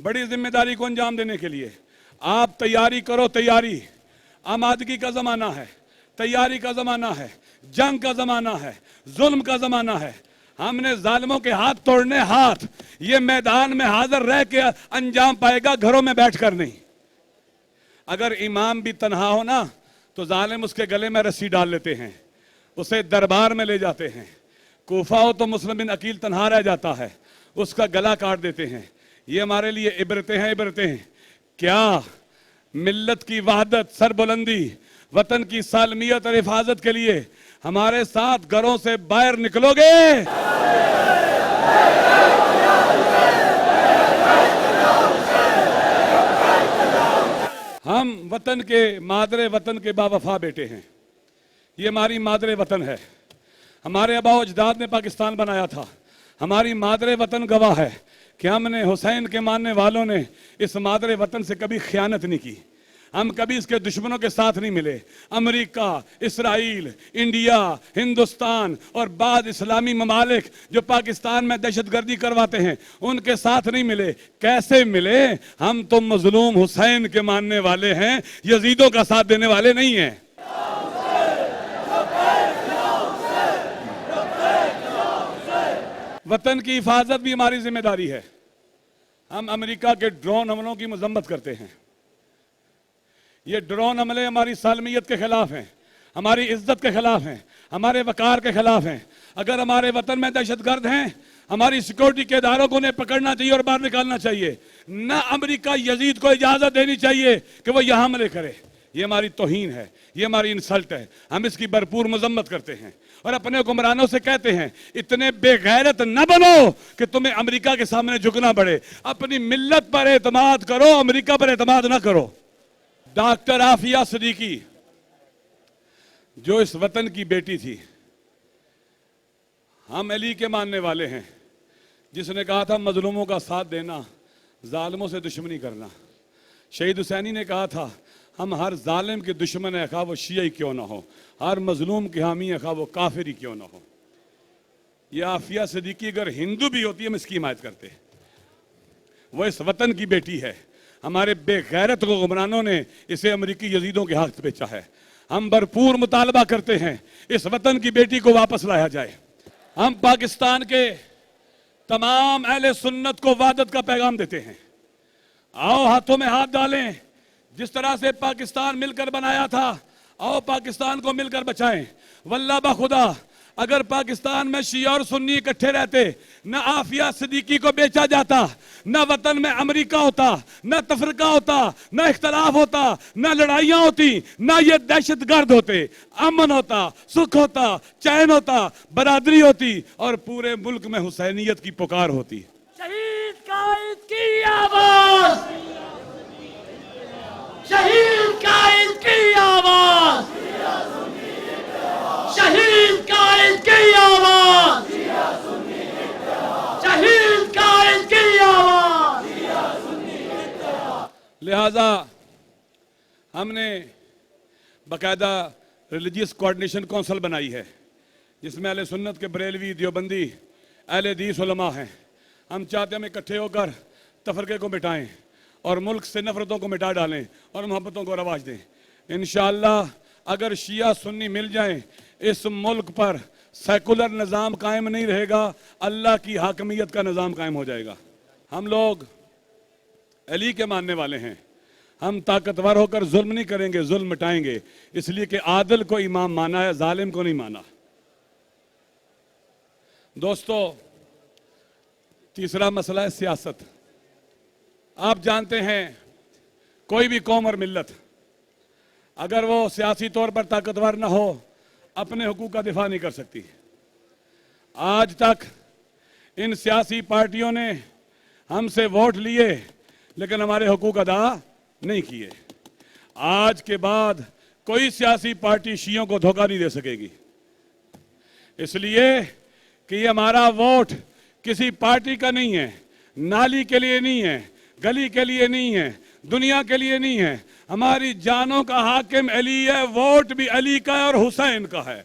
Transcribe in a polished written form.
बड़ी जिम्मेदारी को अंजाम देने के लिए आप तैयारी करो। तैयारी, आमादगी का ज़माना है, तैयारी का ज़माना है, जंग का ज़माना है, जुल्म का ज़माना है। हमने जालिमों के हाथ तोड़ने, हाथ ये मैदान में हाजिर रह के अंजाम पाएगा, घरों में बैठकर नहीं। अगर इमाम भी तन्हा हो ना तो जालिम उसके गले में रस्सी डाल लेते हैं, उसे दरबार में ले जाते हैं। कूफा हो तो मुस्लिम बिन अकील तन्हा रह जाता है, उसका गला काट देते हैं। ये हमारे लिए इबरतें हैं, इबरतें हैं। क्या मिल्लत की वहदत, सरबुलंदी, वतन की सालमियत और हिफाजत के लिए हमारे साथ घरों से बाहर निकलोगे? हम वतन के, मादरे वतन के बावफा बेटे हैं। ये हमारी मादरे वतन है। हमारे आबा अजदाद ने पाकिस्तान बनाया था। हमारी मादरे वतन गवाह है कि हमने, हुसैन के मानने वालों ने इस मादरे वतन से कभी खयानत नहीं की। हम कभी इसके दुश्मनों के साथ नहीं मिले। अमेरिका, इसराइल, इंडिया, हिंदुस्तान और बाद इस्लामी ममालिक जो पाकिस्तान में दहशतगर्दी करवाते हैं, उनके साथ नहीं मिले। कैसे मिले? हम तो मजलूम हुसैन के मानने वाले हैं, यजीदों का साथ देने वाले नहीं हैं। वतन की हिफाजत भी हमारी जिम्मेदारी है। हम अमेरिका के ड्रोन हमलों की मजम्मत करते हैं। ये ड्रोन हमले हमारी सालमियत के खिलाफ हैं, हमारी इज्जत के खिलाफ हैं, हमारे वकार के खिलाफ हैं। अगर हमारे वतन में दहशतगर्द हैं, हमारी सिक्योरिटी के इदारों को उन्हें पकड़ना चाहिए और बाहर निकालना चाहिए। न अमेरिका यजीद को इजाजत देनी चाहिए कि वो यहाँ हमले करे। ये हमारी तौहीन है, ये हमारी इंसल्ट है। हम इसकी भरपूर मजम्मत करते हैं और अपने हुक्मरानों से कहते हैं, इतने बेगैरत न बनो कि तुम्हें अमेरिका के सामने झुकना पड़े। अपनी मिल्लत पर एतमाद करो, अमेरिका पर एतमाद ना करो। डॉक्टर आफिया सिद्दीकी जो इस वतन की बेटी थी, हम अली के मानने वाले हैं, जिसने कहा था मजलूमों का साथ देना, जालिमों से दुश्मनी करना। शहीद हुसैनी ने कहा था, हम हर जालिम के दुश्मन है, खा वो शिया क्यों ना हो, हर मजलूम के हामी है, खा वो काफिर ही क्यों ना हो। ये आफिया सिद्दीकी अगर हिंदू भी होती है, हम इसकी हिमायत करते। वो इस वतन की बेटी है। हमारे बेगैरत हुक्मरानों ने इसे अमेरिकी यजीदों के हाथ बेचा है। हम भरपूर मुतालबा करते हैं इस वतन की बेटी को वापस लाया जाए। हम पाकिस्तान के तमाम अहले सुन्नत को वहदत का पैगाम देते हैं। आओ हाथों में हाथ डालें। जिस तरह से पाकिस्तान मिलकर बनाया था, आओ पाकिस्तान को मिलकर बचाएं। वल्लाह बखुदा, अगर पाकिस्तान में शिया और सुन्नी इकट्ठे रहते, न आफिया सिद्दीकी को बेचा जाता, न वतन में अमेरिका होता, न तफरका होता, न इख्तलाफ होता, न लड़ाइयां होती, न ये दहशतगर्द होते। अमन होता, सुख होता, चैन होता, बरादरी होती और पूरे मुल्क में हुसैनियत की पुकार होती। शहीद कायद की आवाज, शहीद कायद की आवाज, शहीद कायद की आवाज, शहीद कायद की आवाज। लिहाजा हमने बाकायदा रिलीजियस कोऑर्डिनेशन काउंसिल बनाई है, जिसमें अहले सुन्नत के बरेलवी, देवबंदी, अहले हदीस उलमा हैं। हम चाहते हैं हम इकट्ठे होकर तफरके को मिटाएं और मुल्क से नफरतों को मिटा डालें और मोहब्बतों को रवाज दें। इंशाअल्लाह अगर शिया सुन्नी मिल जाएं, इस मुल्क पर सेकुलर निज़ाम कायम नहीं रहेगा, अल्लाह की हाकमियत का निज़ाम कायम हो जाएगा। हम लोग अली के मानने वाले हैं। हम ताकतवर होकर जुल्म नहीं करेंगे, जुल्म मिटाएंगे, इसलिए कि आदिल को इमाम माना है, जालिम को नहीं माना। दोस्तों, तीसरा मसला है सियासत। आप जानते हैं कोई भी कौम और मिल्लत अगर वो सियासी तौर पर ताकतवर ना हो, अपने हुकूक का दिफा नहीं कर सकती। आज तक इन सियासी पार्टियों ने हमसे वोट लिए लेकिन हमारे हुकूक अदा नहीं किए। आज के बाद कोई सियासी पार्टी शियों को धोखा नहीं दे सकेगी, इसलिए कि ये हमारा वोट किसी पार्टी का नहीं है, नाली के लिए नहीं है, गली के लिए नहीं है, दुनिया के लिए नहीं है। हमारी जानों का हाकिम अली है, वोट भी अली का है और हुसैन का है।